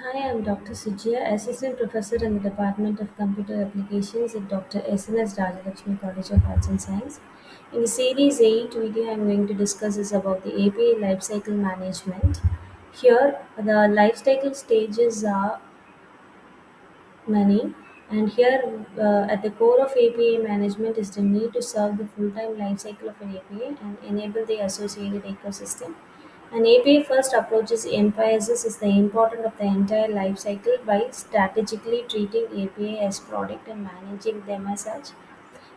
Hi, I'm Dr. Sujaya, Assistant Professor in the Department of Computer Applications at Dr. S.N.S. Rajalakshmi College of Arts and Science. In the Series 8 video, I'm going to discuss is about the API lifecycle management. Here, the lifecycle stages are many, and here at the core of API management is the need to serve the full-time lifecycle of an API and enable the associated ecosystem. An API first approaches emphasizes is the importance of the entire life cycle by strategically treating API as product and managing them as such.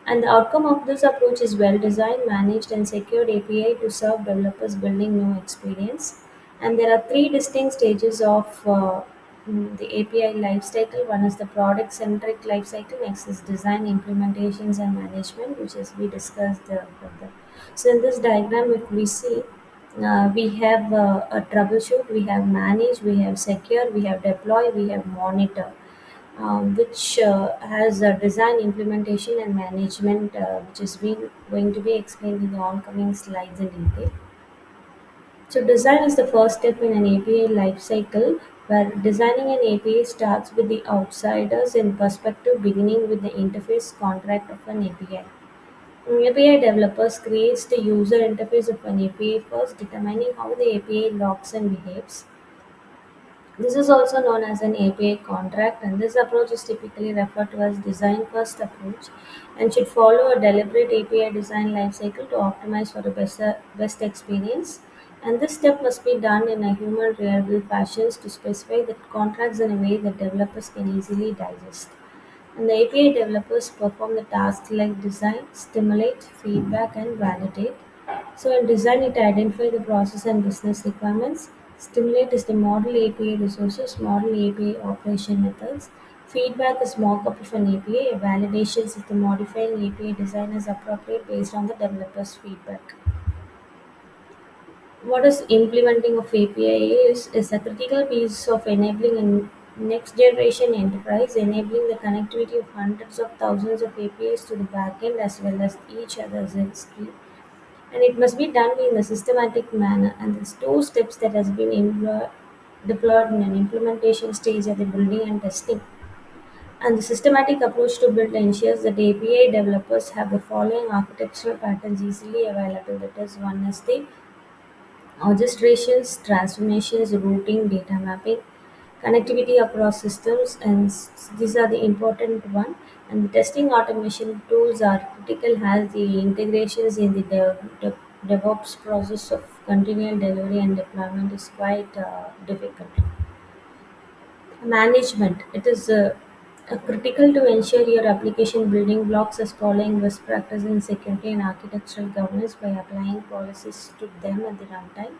And the outcome of this approach is well designed, managed, and secured API to serve developers building new experience. And there are three distinct stages of the API lifecycle. One is the product centric lifecycle, next is design, implementations, and management, which is we discussed further. So, in this diagram, if we see, we have a troubleshoot, we have manage, we have secure, we have deploy, we have monitor, which has a design, implementation, and management, which is going to be explained in the oncoming slides in detail. So, design is the first step in an API lifecycle, where designing an API starts with the outsiders in perspective, beginning with the interface contract of an API. API developers creates the user interface of an API first, determining how the API looks and behaves. This is also known as an API contract, and this approach is typically referred to as design first approach and should follow a deliberate API design lifecycle to optimize for the best experience. And this step must be done in a human reliable fashion to specify the contracts in a way that developers can easily digest. And the API developers perform the tasks like design, stimulate, feedback, and validate. So in design, it identifies the process and business requirements. Stimulate is the model API resources, model API operation methods. Feedback is mock-up of an API. Validations is the modifying API design as appropriate based on the developer's feedback. What is implementing of API is a critical piece of enabling a next generation enterprise, enabling the connectivity of hundreds of thousands of APIs to the backend as well as each other's industry. And it must be done in a systematic manner. And there's two steps that has been deployed in an implementation stage at the building and testing. And the systematic approach to build ensures that API developers have the following architectural patterns easily available. That is, one is the orchestrations, transformations, routing, data mapping, connectivity across systems, and these are the important one. And the testing automation tools are critical as the integrations in the DevOps process of continual delivery and deployment is quite difficult. Management. It is critical to ensure your application building blocks is following best practice in security and architectural governance by applying policies to them at the runtime.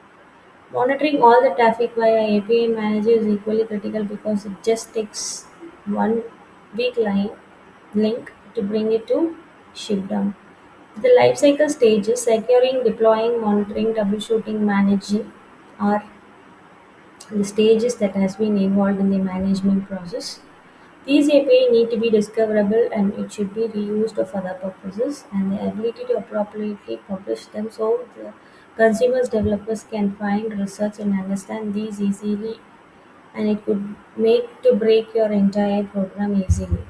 Monitoring all the traffic via API Manager is equally critical because it just takes one weak link to bring it to shipdown. The lifecycle stages securing, deploying, monitoring, troubleshooting, managing are the stages that has been involved in the management process. These API need to be discoverable and it should be reused for other purposes, and the ability to appropriately publish them so the consumers developers can find, research, and understand these easily, and it could make to break your entire program easily.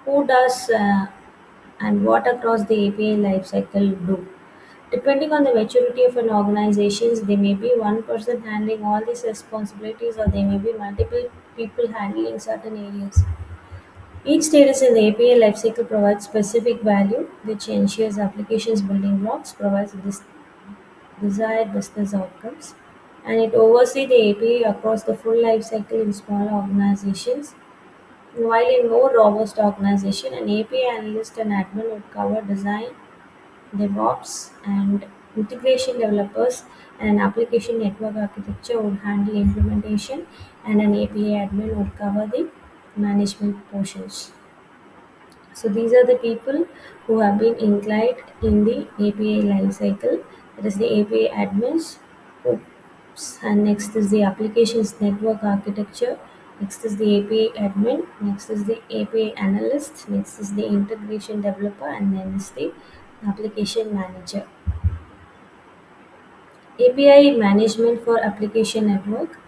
Who does and what across the API lifecycle do? Depending on the maturity of an organization, there may be one person handling all these responsibilities, or there may be multiple people handling certain areas. Each status in the API lifecycle provides specific value, which ensures applications building blocks, provides desired business outcomes, and it oversees the API across the full lifecycle in smaller organizations. While in more robust organization, an API analyst and admin would cover design, DevOps, and integration developers, and an application network architecture would handle implementation, and an API admin would cover the management portions. So these are the people who have been inclined in the API lifecycle. That is the API admins. Oops. And next is the applications network architecture. Next is the API admin. Next is the API analyst. Next is the integration developer, and then is the application manager. API management for application network.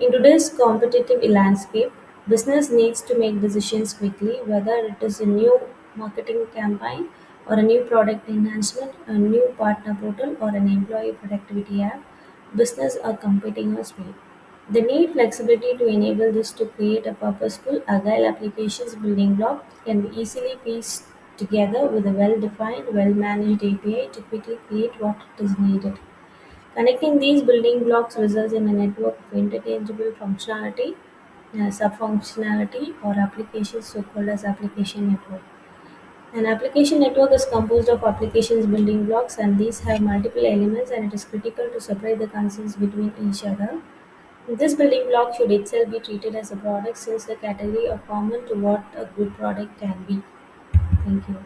In today's competitive landscape, business needs to make decisions quickly, whether it is a new marketing campaign or a new product enhancement, a new partner portal, or an employee productivity app. Business are competing on speed. They need flexibility to enable this to create a purposeful, agile applications building block can be easily pieced together with a well-defined, well-managed API to quickly create what is needed. Connecting these building blocks results in a network of interchangeable functionality, sub-functionality, or applications so-called as application network. An application network is composed of applications building blocks, and these have multiple elements, and it is critical to separate the concerns between each other. This building block should itself be treated as a product since the category are common to what a good product can be. Thank you.